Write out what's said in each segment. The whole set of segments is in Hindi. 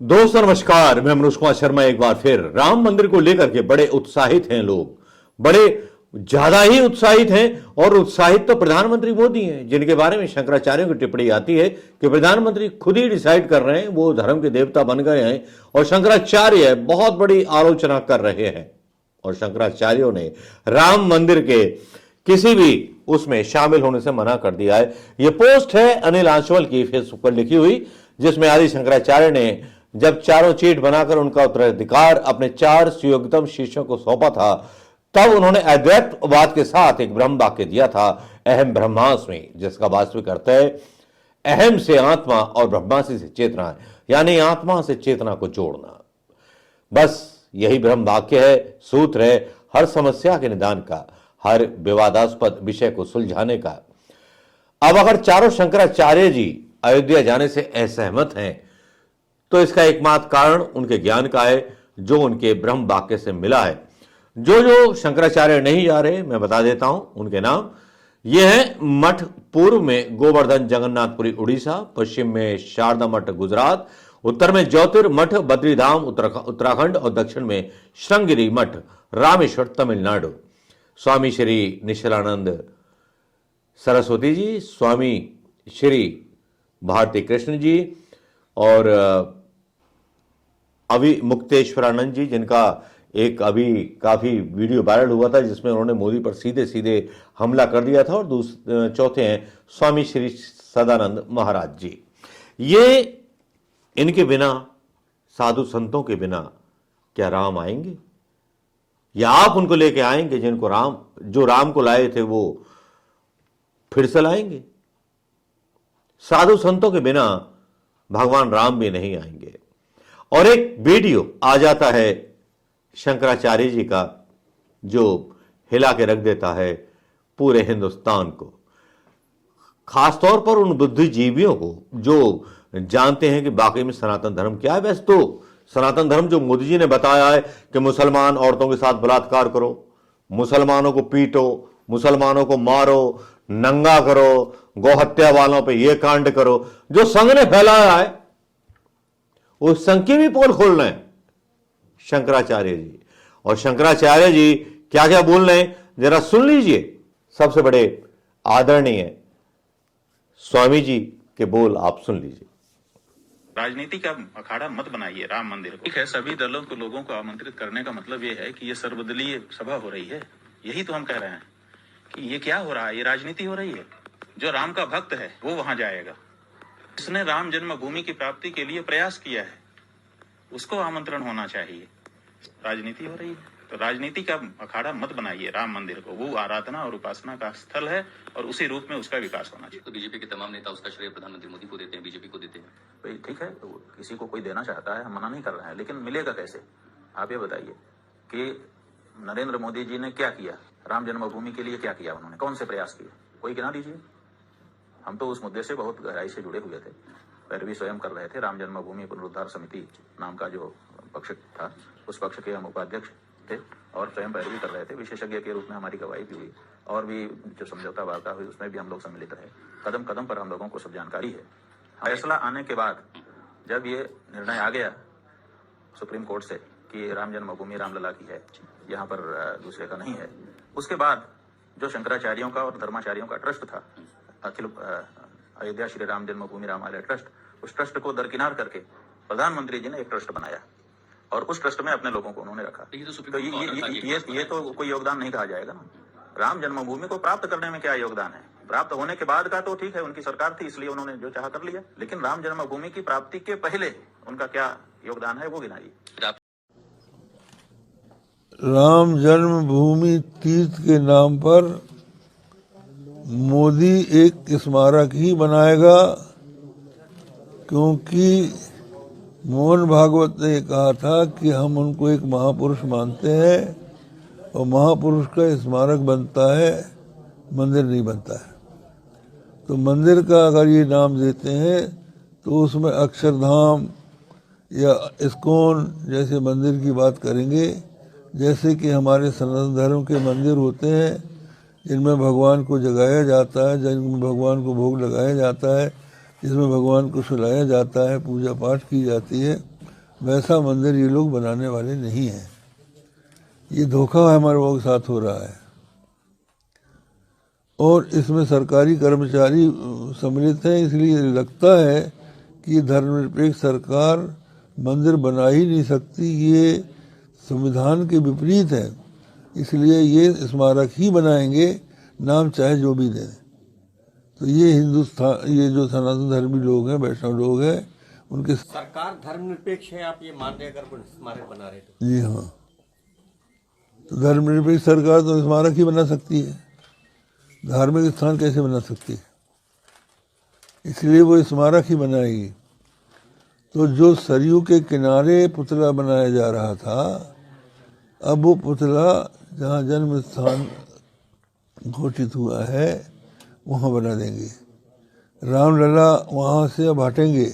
दोस्तों नमस्कार, मैं मनोज कुमार शर्मा एक बार फिर राम मंदिर को लेकर के बड़े उत्साहित हैं लोग, बड़े ज्यादा ही उत्साहित हैं। और उत्साहित तो प्रधानमंत्री मोदी हैं, जिनके बारे में शंकराचार्यों की टिप्पणी आती है कि प्रधानमंत्री खुद ही डिसाइड कर रहे हैं, वो धर्म के देवता बन गए हैं और शंकराचार्य बहुत बड़ी आलोचना कर रहे हैं। और शंकराचार्यों ने राम मंदिर के किसी भी उसमें शामिल होने से मना कर दिया है। यह पोस्ट है अनिल आंचवल की फेसबुक पर लिखी हुई, जिसमें आदि शंकराचार्य ने जब चारों चीट बनाकर उनका उत्तराधिकार अपने 4 सुयोग्यतम शिष्यों को सौंपा था, तब उन्होंने अद्वैतवाद के साथ एक ब्रह्म वाक्य दिया था, अहम ब्रह्मास्मि, जिसका वास्तविक अर्थ है अहम से आत्मा और ब्रह्मास्मि से चेतना, यानी आत्मा से चेतना को जोड़ना। बस यही ब्रह्म वाक्य है, सूत्र है हर समस्या के निदान का, हर विवादास्पद विषय को सुलझाने का। अब अगर चारों शंकराचार्य जी अयोध्या जाने से असहमत हैं, तो इसका एकमात्र कारण उनके ज्ञान का है, जो उनके ब्रह्म वाक्य से मिला है। जो शंकराचार्य नहीं जा रहे, मैं बता देता हूं उनके नाम। ये है मठ पूर्व में गोवर्धन जगन्नाथपुरी उड़ीसा, पश्चिम में शारदा मठ गुजरात, उत्तर में ज्योतिर्मठ बद्रीधाम उत्तराखंड और दक्षिण में श्रृंगगिरी मठ रामेश्वर तमिलनाडु। स्वामी श्री निश्चलानंद सरस्वती जी, स्वामी श्री भारती कृष्ण जी और अभी मुक्तेश्वरानंद जी, जिनका एक अभी काफी वीडियो वायरल हुआ था जिसमें उन्होंने मोदी पर सीधे सीधे हमला कर दिया था। और चौथे हैं स्वामी श्री सदानंद महाराज जी। ये इनके बिना, साधु संतों के बिना क्या राम आएंगे, या आप उनको लेके आएंगे जिनको जो राम को लाए थे वो फिर से लाएंगे? साधु संतों के बिना भगवान राम भी नहीं आएंगे। और एक वीडियो आ जाता है शंकराचार्य जी का, जो हिला के रख देता है पूरे हिंदुस्तान को, खासतौर पर उन बुद्धिजीवियों को जो जानते हैं कि वाकई में सनातन धर्म क्या है। वैसे तो सनातन धर्म जो मोदी जी ने बताया है कि मुसलमान औरतों के साथ बलात्कार करो, मुसलमानों को पीटो, मुसलमानों को मारो, नंगा करो, गौहत्या वालों पे ये कांड करो, जो संघ ने फैलाया है, उस संघ की भी पोल खोल रहे हैं शंकराचार्य जी। और शंकराचार्य जी क्या क्या बोल रहे हैं जरा सुन लीजिए। सबसे बड़े आदरणीय स्वामी जी के बोल आप सुन लीजिए। राजनीति का अखाड़ा मत बनाइए राम मंदिर को। ठीक है, सभी दलों को लोगों को आमंत्रित करने का मतलब ये है कि ये सर्वदलीय सभा हो रही है। यही तो हम कह रहे हैं कि ये क्या हो रहा है, ये राजनीति हो रही है। जो राम का भक्त है वो वहां जाएगा, जिसने राम जन्मभूमि की प्राप्ति के लिए प्रयास किया है, उसको आमंत्रण होना चाहिए। राजनीति हो रही है तो राजनीति का अखाड़ा मत बनाइए राम मंदिर को। वो आराधना और उपासना का स्थल है और उसी रूप में उसका विकास होना चाहिए। तो बीजेपी के तमाम नेता उसका श्रेय प्रधानमंत्री मोदी को देते हैं, बीजेपी को देते हैं। भाई ठीक है, तो किसी को कोई देना चाहता है, हम मना नहीं कर रहे हैं, लेकिन मिलेगा कैसे? आप ये बताइए कि नरेंद्र मोदी जी ने क्या किया राम जन्मभूमि के लिए, क्या किया उन्होंने, कौन से प्रयास किए, कोई गिना दीजिए। हम तो उस मुद्दे से बहुत गहराई से जुड़े हुए थे, पैरवी स्वयं कर रहे थे। राम जन्मभूमि पुनरुद्धार समिति नाम का जो पक्ष था, उस पक्ष के हम उपाध्यक्ष थे और स्वयं पैरवी कर रहे थे। विशेषज्ञ के रूप में हमारी गवाही भी हुई और भी जो समझौता वार्ता हुई उसमें भी हम लोग सम्मिलित रहे। कदम कदम पर हम लोगों को सब जानकारी है। फैसला आने के बाद जब ये निर्णय आ गया सुप्रीम कोर्ट से कि राम जन्मभूमि रामलला की है, यहाँ पर दूसरे का नहीं है, उसके बाद जो शंकराचार्यों का और धर्माचार्यों का ट्रस्ट था, अखिल अयोध्या श्री राम जन्मभूमि रामालय ट्रस्ट, उस ट्रस्ट को दरकिनार करके प्रधानमंत्री जी ने एक ट्रस्ट बनाया और उस ट्रस्ट में अपने लोगों को उन्होंने रखा। तो ये तो कोई योगदान नहीं कहा जाएगा ना। राम जन्मभूमि को प्राप्त करने में क्या योगदान है? प्राप्त होने के बाद का तो ठीक है, उनकी सरकार थी इसलिए उन्होंने जो चाहा कर लिया, लेकिन राम जन्मभूमि की प्राप्ति के पहले उनका क्या योगदान है वो गिनाइए। राम जन्मभूमि तीर्थ के नाम पर मोदी एक स्मारक ही बनाएगा, क्योंकि मोहन भागवत ने कहा था कि हम उनको एक महापुरुष मानते हैं और महापुरुष का स्मारक बनता है, मंदिर नहीं बनता है। तो मंदिर का अगर ये नाम देते हैं तो उसमें अक्षरधाम या इस्कॉन जैसे मंदिर की बात करेंगे, जैसे कि हमारे सनातन धर्म के मंदिर होते हैं जिनमें भगवान को जगाया जाता है, जिनमें भगवान को भोग लगाया जाता है, जिसमें भगवान को सुलाया जाता है, पूजा पाठ की जाती है। वैसा मंदिर ये लोग बनाने वाले नहीं हैं। ये धोखा हमारे लोगों के साथ हो रहा है और इसमें सरकारी कर्मचारी सम्मिलित हैं। इसलिए लगता है कि धर्मनिरपेक्ष सरकार मंदिर बना ही नहीं सकती, ये संविधान के विपरीत है। इसलिए ये स्मारक ही बनाएंगे, नाम चाहे जो भी दें। तो ये हिंदुस्तान, ये जो सनातन धर्मी लोग हैं, वैष्णव लोग हैं, उनके सरकार धर्मनिरपेक्ष है, आप ये मान रहे अगर कोई स्मारक बना रहे तो? जी हाँ, तो धर्मनिरपेक्ष सरकार तो स्मारक ही बना सकती है, धार्मिक स्थान कैसे बना सकती है? इसलिए वो स्मारक ही बनाएगी। तो जो सरयू के किनारे पुतला बनाया जा रहा था, अब वो पुतला जहाँ जन्म स्थान घोषित हुआ है वहाँ बना देंगे। रामलला वहाँ से अब हटेंगे,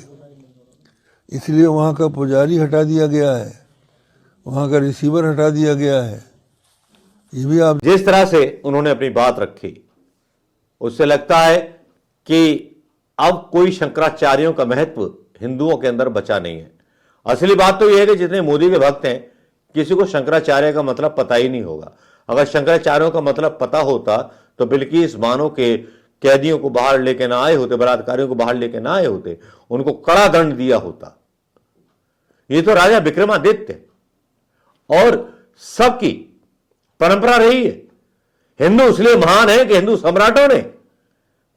इसलिए वहाँ का पुजारी हटा दिया गया है, वहाँ का रिसीवर हटा दिया गया है। ये भी आप जिस तरह से उन्होंने अपनी बात रखी, उससे लगता है कि अब कोई शंकराचार्यों का महत्व हिंदुओं के अंदर बचा नहीं है। असली बात तो यह है कि जितने मोदी के भक्त हैं, किसी को शंकराचार्य का मतलब पता ही नहीं होगा। अगर शंकराचार्यों का मतलब पता होता तो बिल्किस बानो के कैदियों को बाहर लेके ना आए होते, बलात्कारियों को बाहर लेके ना आए होते, उनको कड़ा दंड दिया होता। ये तो राजा विक्रमादित्य और सबकी परंपरा रही है। हिंदू इसलिए महान है कि हिंदू सम्राटों ने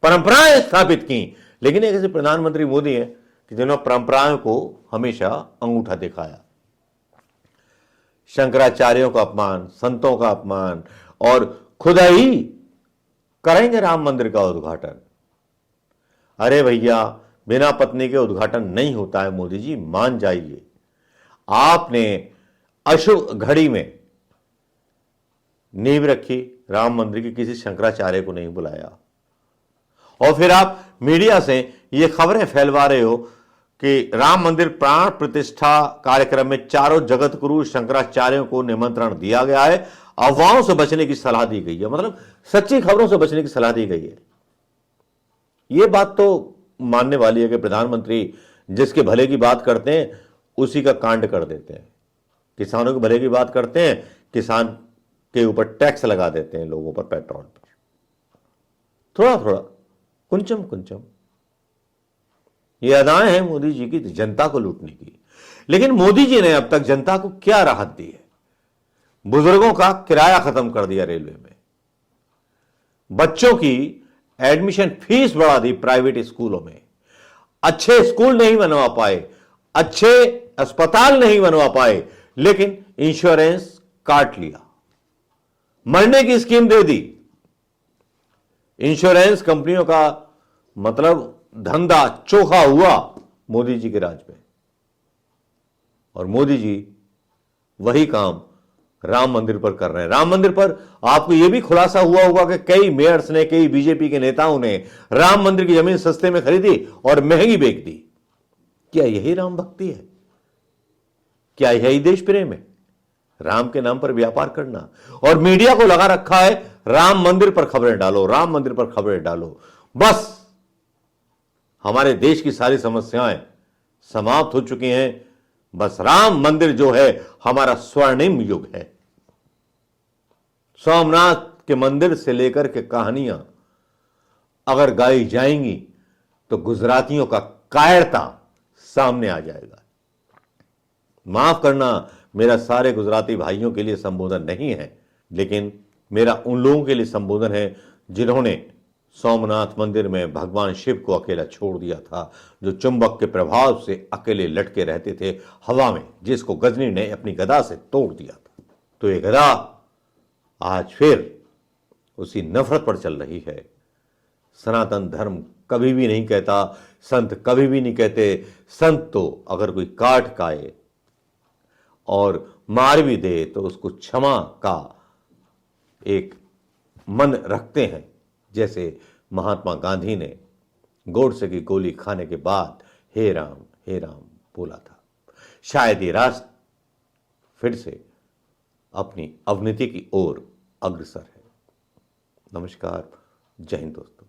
परंपराएं स्थापित की, लेकिन एक ऐसे प्रधानमंत्री मोदी हैं कि जिन्होंने परंपराओं को हमेशा अंगूठा दिखाया। शंकराचार्यों का अपमान, संतों का अपमान, और खुद ही करेंगे राम मंदिर का उद्घाटन। अरे भैया, बिना पत्नी के उद्घाटन नहीं होता है। मोदी जी मान जाइए, आपने अशुभ घड़ी में नींव रखी राम मंदिर की, किसी शंकराचार्य को नहीं बुलाया, और फिर आप मीडिया से ये खबरें फैलवा रहे हो कि राम मंदिर प्राण प्रतिष्ठा कार्यक्रम में चारों जगत गुरु शंकराचार्यों को निमंत्रण दिया गया है, अफवाहों से बचने की सलाह दी गई है। मतलब सच्ची खबरों से बचने की सलाह दी गई है। यह बात तो मानने वाली है कि प्रधानमंत्री जिसके भले की बात करते हैं उसी का कांड कर देते हैं। किसानों के भले की बात करते हैं, किसान के ऊपर टैक्स लगा देते हैं, लोगों पर, पेट्रोल पर, थोड़ा थोड़ा, कुंचम कुंचम। ये अदाएं हैं मोदी जी की जनता को लूटने की। लेकिन मोदी जी ने अब तक जनता को क्या राहत दी है? बुजुर्गों का किराया खत्म कर दिया रेलवे में, बच्चों की एडमिशन फीस बढ़ा दी प्राइवेट स्कूलों में, अच्छे स्कूल नहीं बनवा पाए, अच्छे अस्पताल नहीं बनवा पाए, लेकिन इंश्योरेंस काट लिया, मरने की स्कीम दे दी। इंश्योरेंस कंपनियों का मतलब धंधा चोखा हुआ मोदी जी के राज में, और मोदी जी वही काम राम मंदिर पर कर रहे हैं। राम मंदिर पर आपको यह भी खुलासा हुआ होगा कि कई मेयर्स ने, कई बीजेपी के नेताओं ने राम मंदिर की जमीन सस्ते में खरीदी और महंगी बेच दी। क्या यही राम भक्ति है? क्या यही देश प्रेम है? राम के नाम पर व्यापार करना, और मीडिया को लगा रखा है राम मंदिर पर खबरें डालो, राम मंदिर पर खबरें डालो। बस हमारे देश की सारी समस्याएं समाप्त हो चुकी हैं। बस राम मंदिर जो है हमारा स्वर्णिम युग है। सोमनाथ के मंदिर से लेकर के कहानियां अगर गाई जाएंगी तो गुजरातियों का कायरता सामने आ जाएगा। माफ करना, मेरा सारे गुजराती भाइयों के लिए संबोधन नहीं है, लेकिन मेरा उन लोगों के लिए संबोधन है जिन्होंने सोमनाथ मंदिर में भगवान शिव को अकेला छोड़ दिया था, जो चुंबक के प्रभाव से अकेले लटके रहते थे हवा में, जिसको गजनी ने अपनी गदा से तोड़ दिया था। तो ये गदा आज फिर उसी नफरत पर चल रही है। सनातन धर्म कभी भी नहीं कहता, संत कभी भी नहीं कहते। संत तो अगर कोई काट खाए और मार भी दे तो उसको क्षमा का एक मन रखते हैं, जैसे महात्मा गांधी ने गोडसे की गोली खाने के बाद हे राम बोला था। शायद ये राष्ट्र फिर से अपनी अवनति की ओर अग्रसर है। नमस्कार, जय हिंद दोस्तों।